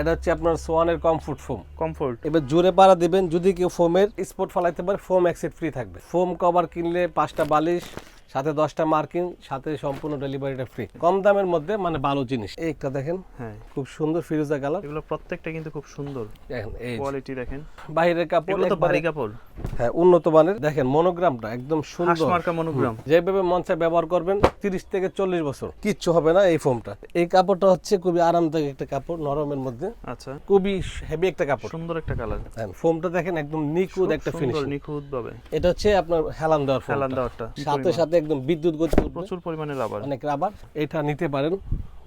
এটা হচ্ছে আপনার সোয়ানের কমফোর্ট ফোম। কমফোর্ট এবার জোরে পাড়া দিবেন, যদি কেউ ফোমের স্পট ফালাইতে পারে ফোম অ্যাক্সেট ফ্রি থাকবে। ফোম কভার কিনলে 5টা বালিশ, সাথে 10টা মার্কিং, সাথে সম্পূর্ণ ডেলিভারিটা ফ্রি। কম দামের মধ্যে মানে ভালো জিনিস। একটা দেখেন, হ্যাঁ, খুব সুন্দর ফিরোজা কালার। এগুলো প্রত্যেকটা কিন্তু খুব সুন্দর, দেখেন এই কোয়ালিটি দেখেন। বাইরের কাপড়, এগুলো তো একবারে- ভারী কাপড়, হ্যাঁ উন্নত মানের। দেখেন মনোগ্রামটা একদম সুন্দর, হাঁসমার্কা মনোগ্রাম। যেভাবে মন চায় ব্যবহার করবেন 30 থেকে 40 বছর কিচ্ছু হবে না এই ফোমটা। এই কাপড়টা হচ্ছে খুবই আরামদায়ক একটা কাপড়, নরমের মধ্যে, আচ্ছা, খুবই হেভি একটা কাপড়। সুন্দর একটা কালার। ফোমটা দেখেন একদম নিখুঁত একটা ফিনিশিং। নিখুঁত ভাবে এটা হচ্ছে আপনার হেলান দেওয়ার ফোম, হেলান দেওয়াটা সাথে সাথে একদম বিদ্যুৎ গতি উঠবে, প্রচুর পরিমাণে রাবার। অনেক রাবার। এটা নিতে পারেন,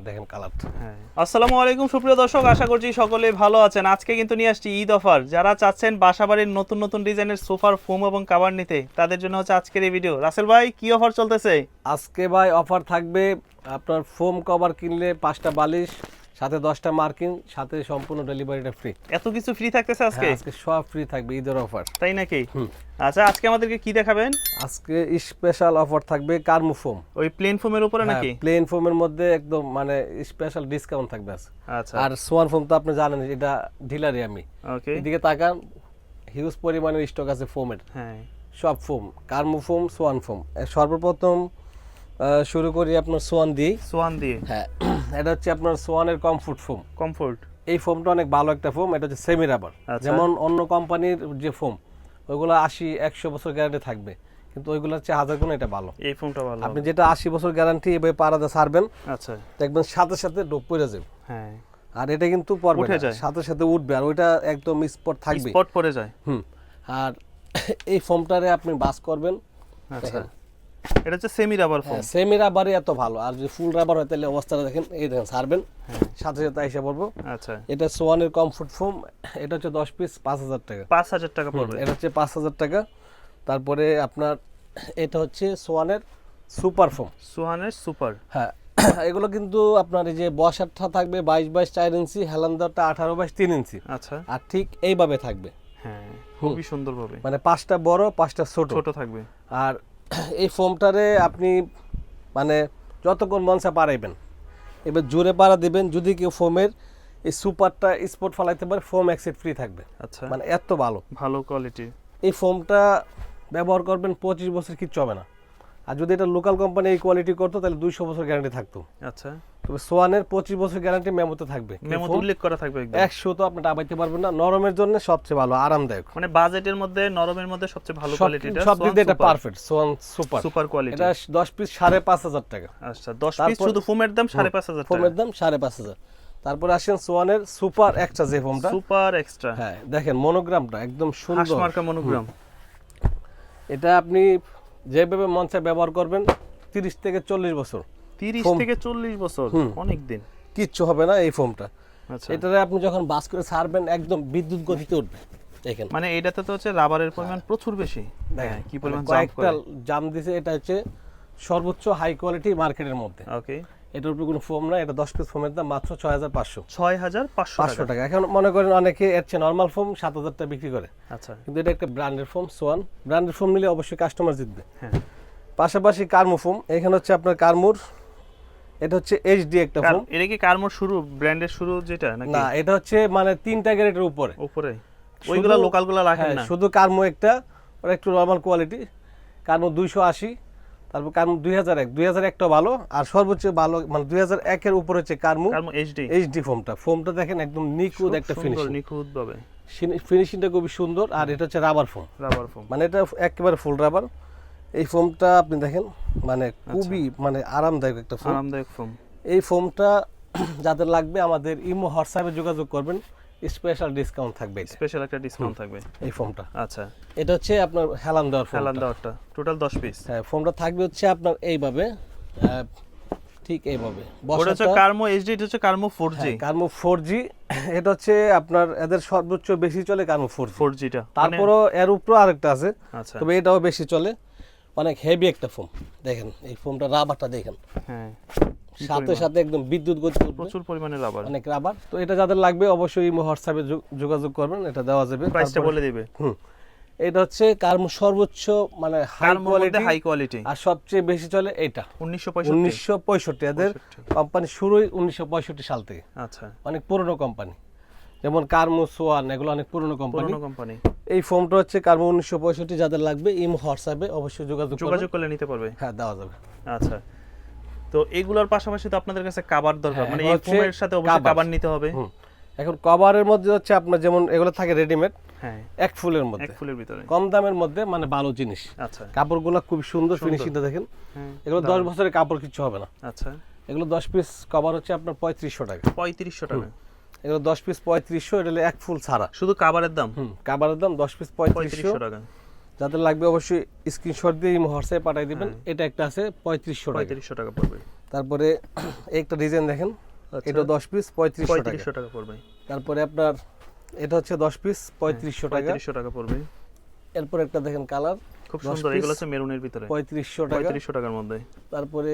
দেখেন কালারটা। হ্যাঁ, আসসালামু আলাইকুম সুপ্রিয় দর্শক, আশা করছি সকলে ভালো আছেন। আজকে কিন্তু নিয়ে আসছি ঈদ অফার। যারা চাচ্ছেন বাসাবাড়ির নতুন নতুন ডিজাইনের সোফার ফোম এবং কভার নিতে, তাদের জন্য হচ্ছে আজকের এই ভিডিও। রাসেল ভাই, কি অফার চলতেছে আজকে ভাই অফার থাকবে, আপনার ফোম কভার কিনলে 5টা বালিশ, সাথে 10টা মার্কিং, সাথে সম্পূর্ণ ডেলিভারিটা ফ্রি। এত কিছু ফ্রি থাকতেছে আজকে? আজকে সব ফ্রি থাকবে, ঈদের অফার। তাই নাকি? আচ্ছা, আজকে আমাদেরকে কি দেখাবেন? আজকে স্পেশাল অফার থাকবে কার্মু ফোম। ওই প্লেন ফোমের উপরে নাকি? প্লেন ফোমের মধ্যে একদম মানে স্পেশাল ডিসকাউন্ট থাকবে আজকে। আচ্ছা, আর সোয়ান ফোম তো আপনি জানেন, এটা ডিলারই আমি। ওকে, এদিকে তাকান, হিউজ পরিমাণের স্টক আছে ফোমের। হ্যাঁ, সব ফোম, কার্মু ফোম, সোয়ান ফোম। সর্বপ্রথম শুরু করি আপনার সোয়ান দিয়ে। সোয়ান দিয়ে। হ্যাঁ, এটা হচ্ছে আপনার সোয়ানের কমফোর্ট ফোম। কমফোর্ট, এই ফোমটা অনেক ভালো একটা ফোম। এটা হচ্ছে সেমি রাবার। আচ্ছা। যেমন অন্য কোম্পানির যে ফোম, ওইগুলো 80-100 বছর গ্যারান্টি থাকবে, কিন্তু ওইগুলোর হচ্ছে 1000 গুণ এটা ভালো। এই ফোমটা ভালো। আপনি যেটা 80 বছর গ্যারান্টি এভাবে পাড়াতে ছাড়বেন, আচ্ছা, দেখবেন সাথে সাথে ডোপ পড়ে যাবে। হ্যাঁ, আর এটা কিন্তু পড়বে উঠে না, যায়। সাথে সাথে উঠবে, আর ওইটা একদম স্পট থাকবে। স্পট পড়ে যায়। আর এই ফোমটারে আপনি বাস করবেন। আচ্ছা, এটা হচ্ছে সেমি রাবার ফোম। সেমি রাবারই এত ভালো, আর যদি ফুল রাবার হয় তাহলে অবস্থাটা দেখেন, এই দেখেন ছাড়বেন সাথে সাথে এসে পড়বো। আচ্ছা, এটা সোয়ানের কমফোর্ট ফোম। এটা হচ্ছে 10 পিস 5000 টাকা। 5000 টাকা পড়বে। এটা হচ্ছে 5000 টাকা। তারপরে আপনার এটা হচ্ছে সোয়ানের সুপার ফোম। সোহানের সুপার। হ্যাঁ, এগুলো কিন্তু আপনার এই যে বসারটা থাকবে 22/4 ইঞ্চি, হেলান্দারটা 18/3 ইঞ্চি। আচ্ছা, আর ঠিক এইভাবে থাকবে, হ্যাঁ, খুবই সুন্দর ভাবে, মানে 5টা বড় 5টা ছোট। ছোট থাকবে। আর এই ফোমটারে আপনি মানে যতক্ষণ মনসা পারাইবেন, এবার জোরে পাড়া দিবেন, যদি কেউ ফোমের এই সুপারটা স্পট ফালাইতে পারে ফোম অ্যাক্সেট ফ্রি থাকবে। আচ্ছা, মানে এত ভালো ভালো কোয়ালিটি। এই ফোমটা ব্যবহার করবেন 25 বছর কিচ্ছু হবে না। আর যদি এটা লোকাল কোম্পানি এই কোয়ালিটি করতো তাহলে 200 বছর গ্যারান্টি থাকতো। আচ্ছা, তবে সোয়ানের 25 বছর গ্যারান্টি মেমোতে থাকবে। মেমোতে উল্লেখ করা থাকবে একদম। 100 তো আপনি ডাবাইতে পারবেন না। নরমের জন্য সবচেয়ে ভালো, আরামদায়ক, মানে বাজেটের মধ্যে, নরমের মধ্যে সবচেয়ে ভালো সব কোয়ালিটিটা সব দিক দিয়ে এটা perfect. Schwann super, super quality. এটা 10 পিস 5500 টাকা। আচ্ছা, 10 পিস শুধু ফোমের দাম 5500 টাকা। ফোমের দাম 5500। তারপরে আসেন সোয়ানের সুপার এক্সট্রা যে ফোমটা। সুপার এক্সট্রা, হ্যাঁ, দেখেন মনোগ্রামটা একদম সুন্দর, হাঁসমার্কা মনোগ্রাম। এটা আপনি যেভাবে মন চায় ব্যবহার করবেন 30 থেকে 40 বছর 30 ফোম। থেকে 40 বছর, অনেক দিন। কিচ্ছু হবে না এই ফোমটা। আচ্ছা, এটারে আপনি যখন বাস করে ছাড়বেন একদম বিদ্যুৎ গতিতে উঠবে। দেখেন মানে এটাতে তো হচ্ছে রাবারের পরিমাণ প্রচুর বেশি। হ্যাঁ, কি পরিমাণ জাম্প কয়েকটা করে। জাম দিছে। এটা হচ্ছে সর্বোচ্চ হাই কোয়ালিটি মার্কেটের মধ্যে। ওকে, এটার উপরে কোনো ফোম না। এটা 10 পিস ফোমের দাম মাত্র 6500 6500 টাকা। টাকা। এখন মনে করেন অনেকে এর চেয়ে নর্মাল ফোম 7000 টাকা বিক্রি করে, আচ্ছা, কিন্তু এটা একটা ব্র্যান্ডের ফোম। সোয়ান ব্র্যান্ডের ফোম নিলে অবশ্যই কাস্টমার জিতবে। হ্যাঁ, পাশাপাশি কার্মু ফোম, এখানে হচ্ছে আপনার কার্মুর, এটা হচ্ছে এইচডি একটা ফোম। এটা কি কার্মোর শুরু, ব্র্যান্ডের শুরু যেটা নাকি? না, এটা হচ্ছে মানে 3টা গ্রেডের উপরে। উপরে ওইগুলা লোকালগুলা রাখেন হ্যাঁ, না? শুধু কার্মো একটা, ওটা একটু নরমাল কোয়ালিটি। কার্মো 280, তারপর কার্মো 2001টাও ভালো, আর সর্বোচ্চ ভালো মানে 2001 এর উপরে হচ্ছে কার্মো কার্মো এইচডি। এইচডি ফোমটা দেখেন একদম নিখুঁত একটা ফিনিশিং। নিখুঁত ভাবে ফিনিশিংটা খুবই সুন্দর। আর এটা হচ্ছে রাবার ফোম, রাবার ফোম। মানে এটা একেবারে ফুল রাবার। এই ফোমটা আপনি দেখেন মানে খুবই মানে আরামদায়ক একটা ফোম। আরামদায়ক ফোম। এই ফোমটা যাদের লাগবে আমাদের ইমো হোয়াটসঅ্যাপে যোগাযোগ করবেন, স্পেশাল ডিসকাউন্ট থাকবে এটা। স্পেশাল একটা ডিসকাউন্ট থাকবে এই ফোমটা, আচ্ছা, এটা হচ্ছে আপনার হেলান দেওয়ার ফোম। হেলান দেওয়ারটা টোটাল 10 পিস। হ্যাঁ, ফোমটা থাকবে হচ্ছে আপনার এইভাবে, ঠিক এইভাবে ওটা হচ্ছে কার্মো এইচডি, এটা হচ্ছে কার্মো 4G। কার্মো 4G। এটা হচ্ছে আপনার এদের সর্বোচ্চ বেশি চলে কার্মো 4G। 4G টা তারপরও এর উপরে আরেকটা আছে, আচ্ছা, তবে এটাও বেশি চলে। অনেক হেভি একটা ফোম। দেখেন এই ফোমটা, রাবারটা দেখেন, হ্যাঁ, সাথে সাথে একদম বিদ্যুৎ গতি উঠবে, প্রচুর পরিমাণে রাবার। অনেক রাবার। তো এটা যাদের লাগবে অবশ্যই ইমো হোয়াটসঅ্যাপে যোগাযোগ করবেন, এটা দেওয়া যাবে। প্রাইসটা বলে দিবে। এটা হচ্ছে কার্মো সর্বোচ্চ মানে হাই কোয়ালিটি, হাই কোয়ালিটি, আর সবচেয়ে বেশি চলে এটা 1965। 1965। এদের কোম্পানি শুরুই 1965 সাল থেকে। আচ্ছা, অনেক পুরনো কোম্পানি। যেমন কার্মো সোয়ান, এগুলো অনেক পুরনো কোম্পানি। পুরনো কোম্পানি। এই ফোমটা হচ্ছে কার্মো 1965, যাদের লাগবে ইমো হোয়াটসঅ্যাপে অবশ্যই যোগাযোগ করলে নিতে পারবে। হ্যাঁ, দেওয়া যাবে। আচ্ছা, তো এগুলোর পাশাপাশি তো আপনাদের কাছে কভার দরকার, হ্যাঁ, মানে এগুলো এই ফোমের সাথে অবশ্যই কভার নিতে হবে। এখন কভারের মধ্যে হচ্ছে আপনার যেমন এগুলো থাকে রেডিমেড, হ্যাঁ, এক ফুলের মধ্যে, এক ফুলের ভিতরে কম দামের মধ্যে, মানে ভালো জিনিস। আচ্ছা, কাপড়গুলো খুব সুন্দর, ফিনিশিংটা দেখেন। হ্যাঁ, এগুলো 10 বছরের কাপড় কিছু হবে না। আচ্ছা, এগুলো 10 পিস কভার হচ্ছে আপনার 3500 টাকা। 3500 টাকা। এগুলো 10 পিস 3500, এটা হলো এক ফুল ছাড়া। শুধু কভারের দাম? কভারের দাম 10 পিস 3500 টাকা। যাদের লাগবে অবশ্যই স্ক্রিনশট দিয়ে ইমো হোয়াটসঅ্যাপে পাঠিয়ে দিবেন। এটা একটা আছে 3500 টাকা। 3500 টাকা পড়বে। তারপরে একটা ডিজাইন দেখেন, এটা 10 পিস 3500 টাকা পড়বে। তারপরে আপনার এটা হচ্ছে 10 পিস 3500 টাকা। 3500 টাকা পড়বে। এরপর একটা দেখেন কালার, খুব সুন্দর, এগুলো আছে মেরুনের ভিতরে, 3500 টাকা। 3500 টাকার মধ্যে। তারপরে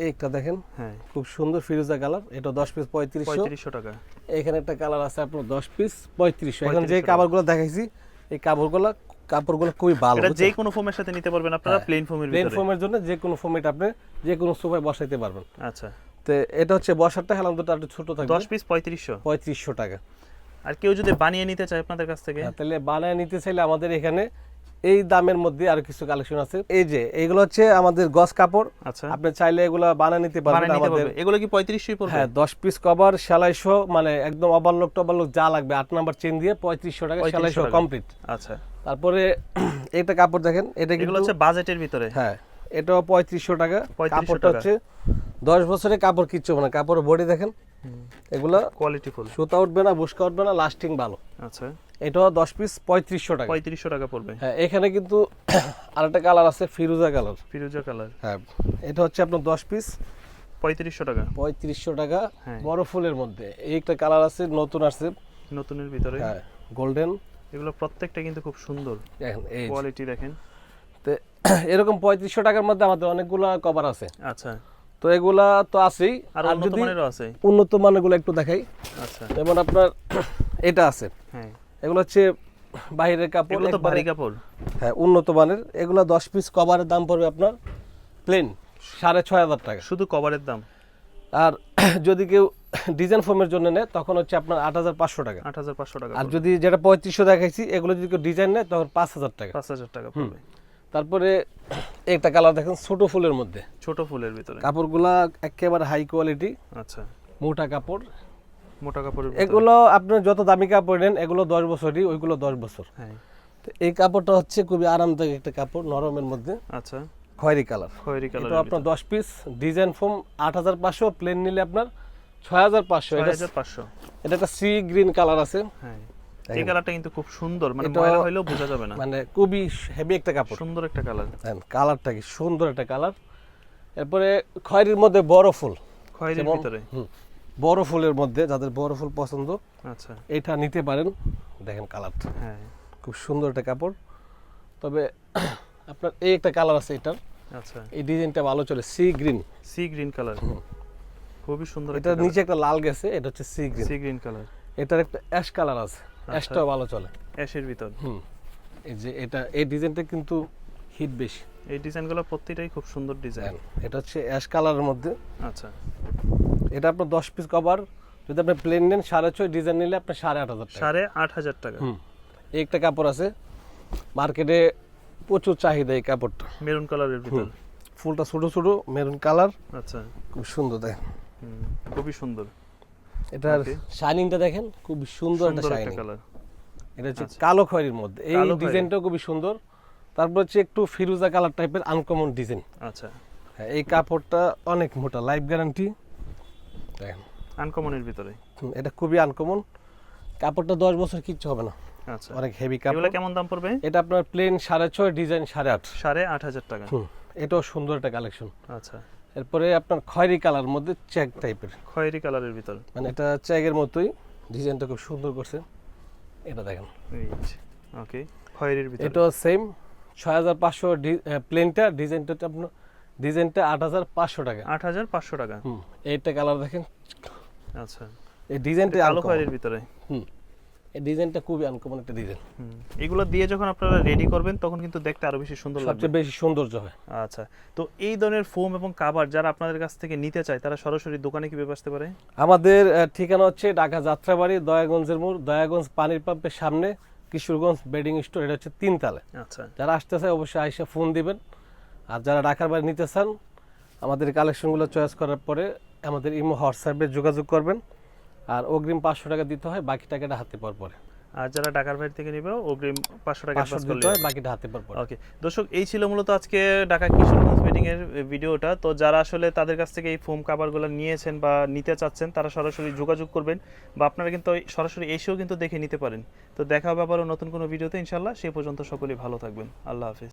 একটা দেখেন, হ্যাঁ, খুব সুন্দর ফিরোজা কালার, এটা 10 পিস 3500 টাকা। এখানে একটা কালার আছে আপনার 10 পিস 3500। এখন যে কাপড়গুলো দেখাইছি, এই কাপড়গুলো খুবই ভালো। এটা যে কোনো ফোমের সাথে নিতে পারবেন আপনারা, প্লেন ফোমের ভিতরে। প্লেন ফোমের জন্য যে কোনো ফোমেট আপনি যে কোনো সোফায় বসাইতে পারবেন। আচ্ছা, তো এটা হচ্ছে বসারটা হেলান্দটা একটু ছোট থাকবে। 10 পিস 3500 টাকা। আর কেউ যদি বানিয়ে নিতে চায় আপনাদের কাছ থেকে? তাহলে বানায় নিতে চাইলে আমাদের এখানে এই দামের মধ্যে আর কিছু কালেকশন আছে। এই যে এইগুলো হচ্ছে আমাদের গস কাপড়। আচ্ছা, আপনি চাইলে এগুলো বানিয়ে নিতে পারবেন আমাদের। এগুলো কি 3500 পড়বে? হ্যাঁ, 10 পিস কভার সেলাই সহ, মানে একদম ওভারলক টভারলক যা লাগবে 8 নাম্বার চেন দিয়ে 3500 টাকা সেলাই সহ কমপ্লিট। আচ্ছা, তারপরে একটা কাপড় দেখেন, এটা এগুলো হচ্ছে বাজেটের ভিতরে। হ্যাঁ, এটাও 3500 টাকা। 3500 কাপড়টা হচ্ছে 10 বছরের কাপড়, কিচ্ছু হবে না। কাপড়ের বডি দেখেন, এগুলা কোয়ালিটি ফুল, সুতা উঠবে না, বুশকা উঠবে না, লাস্টিং ভালো। আচ্ছা, এটাও 10 পিস 3500 টাকা। 3500 টাকা পড়বে। হ্যাঁ, এখানে কিন্তু আরেকটা কালার আছে, ফিরোজা কালার। ফিরোজা কালার। হ্যাঁ, এটা হচ্ছে আপনার 10 পিস 3500 টাকা। 3500 টাকা, হ্যাঁ। বড় ফুলের মধ্যে। এই একটা কালার আছে, নতুন আসছে, নতুনের ভিতরে। হ্যাঁ, গোল্ডেন। এগুলো প্রত্যেকটা কিন্তু খুব সুন্দর, দেখেন এই কোয়ালিটি দেখেন। তো এরকম 3500 টাকার মধ্যে আমাদের অনেকগুলো কভার আছে। আচ্ছা, তো এগুলা তো আছেই, আর আর উন্নত যদি মানেরও আছে। উন্নত মানেরগুলো একটু দেখাই। আচ্ছা, যেমন আপনার এটা আছে, হ্যাঁ, এগুলো হচ্ছে বাইরের কাপড়, এগুলো তো ভারী কাপড়। হ্যাঁ, উন্নত মানের। এগুলো 10 পিস কভারের দাম পড়বে আপনার প্লেন 6500 টাকা, শুধু কভারের দাম। আর যদি কেউ ডিজাইন ফোমের জন্য নেয় তখন হচ্ছে আপনার 8500 টাকা। 8500 টাকা। আর যদি যেটা 3500 দেখাইছি, এগুলো যদি কেউ ডিজাইন নেয় তখন 5000 টাকা। 5000 টাকা পড়বে। তারপরে একটা কালার দেখেন, ছোট ফুলের মধ্যে, ছোট ফুলের ভিতরে। কাপড়গুলা একেবারে হাই কোয়ালিটি, আচ্ছা, মোটা কাপড়। মোটা কাপড়ের ভিতরে। এগুলো আপনার যত দামি কাপড় নেন, এগুলো 10 বছরই, ওইগুলো 10 বছর। হ্যাঁ, তো এই কাপড়টা হচ্ছে খুবই আরামদায়ক একটা কাপড়, নরমের মধ্যে, আচ্ছা, খয়েরি কালার। খয়েরি কালার। এটা আপনার 10 পিস ডিজাইন ফোম 8500, প্লেন নিলে আপনার 6500। 6500। এটা একটা সি গ্রিন কালার আছে। হ্যাঁ, এই কালারটা কিন্তু খুব সুন্দর, মানে এটা- ময়লা হইলেও বোঝা যাবে না। মানে খুবই হেভি একটা কাপড়। সুন্দর একটা কালার। কালারটা কি সুন্দর একটা কালার। এরপরে খয়েরির মধ্যে বড় ফুল, খয়েরির যেমন- ভিতরে। বড় ফুলের মধ্যে যাদের বড় ফুল পছন্দ, আচ্ছা, এটা নিতে পারেন। দেখেন কালারটা হ্যাঁ, খুব সুন্দর একটা কাপড়। তবে আপনার এই একটা কালার আছে, এটার আচ্ছা, এই ডিজাইনটা ভালো চলে, sea green. Sea green colour, খুবই সুন্দর। এটার নিচে একটা লাল গেছে, এটা হচ্ছে sea green. Sea green colour. এটার একটা অ্যাশ কালার আছে, অ্যাশটাও ভালো চলে। অ্যাশের ভিতর। এই যে এই ডিজাইনটা কিন্তু হিট বেশি। এই ডিজাইনগুলো প্রত্যেকটাই খুব সুন্দর ডিজাইন। এটা হচ্ছে অ্যাশ কালারের মধ্যে। আচ্ছা, এটা আপনার 10 পিস কভার, যদি আপনি প্লেন নেন 6.5, ডিজাইন নিলে আপনার 8500 টাকা। 8500 টাকা। এই একটা কাপড় আছে, মার্কেটে প্রচুর চাহিদা এই কাপড়টা, মেরুন কালারের ভিতর। ফুলটা ছোট ছোট মেরুন কালার, আচ্ছা, খুব সুন্দর দেখেন। খুবই সুন্দর। এটার Okay. শাইনিংটা দেখেন, খুব সুন্দর একটা সুন্দর একটা শাইনিং। কালার। এটা হচ্ছে কালো খয়েরির মধ্যে, এই কালো খয়েরি। ডিজাইনটাও খুবই সুন্দর। তারপর হচ্ছে একটু ফিরোজা কালার টাইপের আনকমন ডিজাইন। আচ্ছা, হ্যাঁ, এই কাপড়টা অনেক মোটা, লাইফ গ্যারান্টি। দেখেন, আনকমনের ভিতরে। এটা খুবই আনকমন। কাপড়টা 10 বছর কিচ্ছু হবে না, আচ্ছা, অনেক হেভি এগুলো কাপড়। কেমন দাম পড়বে? এটা আপনার প্লেন 6.5, ডিজাইন 8.5। 8500 টাকা। এটাও সুন্দর একটা কালেকশন। আচ্ছা, এরপরে আপনার খয়েরি কালার মধ্যে চেক টাইপের, খয়েরি কালারের ভিতর। মানে এটা চেকের মতোই, ডিজাইনটা খুব সুন্দর করছে। এটা দেখেন, ওকে, খয়েরির ভিতর। এটাও সেম 6500, প্লেনটা, ডিজাইনটা আপনার ডিজাইনটা 8500 টাকা। 8500 টাকা। এইটা কালার দেখেন, আচ্ছা, এই ডিজাইনটা কালো খয়েরির ভিতরে। এই ডিজাইনটা খুবই আনকমন একটা ডিজাইন, এগুলো দিয়ে যখন আপনারা রেডি করবেন তখন কিন্তু দেখতে আরো বেশি সুন্দর লাগবে। সবচেয়ে বেশি সৌন্দর্য হয়। আচ্ছা, তো এই ধরনের ফোম এবং কাভার যারা আপনাদের কাছ থেকে নিতে চায় তারা সরাসরি দোকানে কিভাবে আসতে পারে? আমাদের ঠিকানা হচ্ছে ঢাকা যাত্রাবাড়ি, দয়াগঞ্জের মোড়, দয়াগঞ্জ পানির পাম্পের সামনে, কিশোরগঞ্জ বেডিং স্টোর, এটা হচ্ছে 3 তলায়। আচ্ছা, যারা আসতে চায় অবশ্যই আইসা ফোন দিবেন। আর যারা ঢাকার বাইরে নিতে চান আমাদের কালেকশনগুলো চয়েস করার পরে আমাদের ইমো হোয়াটসঅ্যাপে যোগাযোগ করবেন। আর অগ্রিম 500 টাকা দিতে হয়, বাকি টাকাটা হাতে পাওয়ার পরে। আর যারা ঢাকার বাইরে থেকে নেবে অগ্রিম 500 টাকা 500 অ্যাডভান্স দিতে করলে হয়, বাকিটা হাতে পাওয়ার পরে। ওকে দর্শক, এই ছিল মূলত আজকে ঢাকা কিশোরগঞ্জ মিটিং এর ভিডিওটা। তো যারা আসলে তাদের কাছ থেকে এই ফোম কাভারগুলো নিয়েছেন বা নিতে চাচ্ছেন তারা সরাসরি যোগাযোগ করবেন, বা আপনারা কিন্তু সরাসরি এসেও কিন্তু দেখে নিতে পারেন। তো দেখা হবে আবারও নতুন কোনো ভিডিওতে ইনশাল্লাহ। সেই পর্যন্ত সকলেই ভালো থাকবেন। আল্লাহ হাফেজ।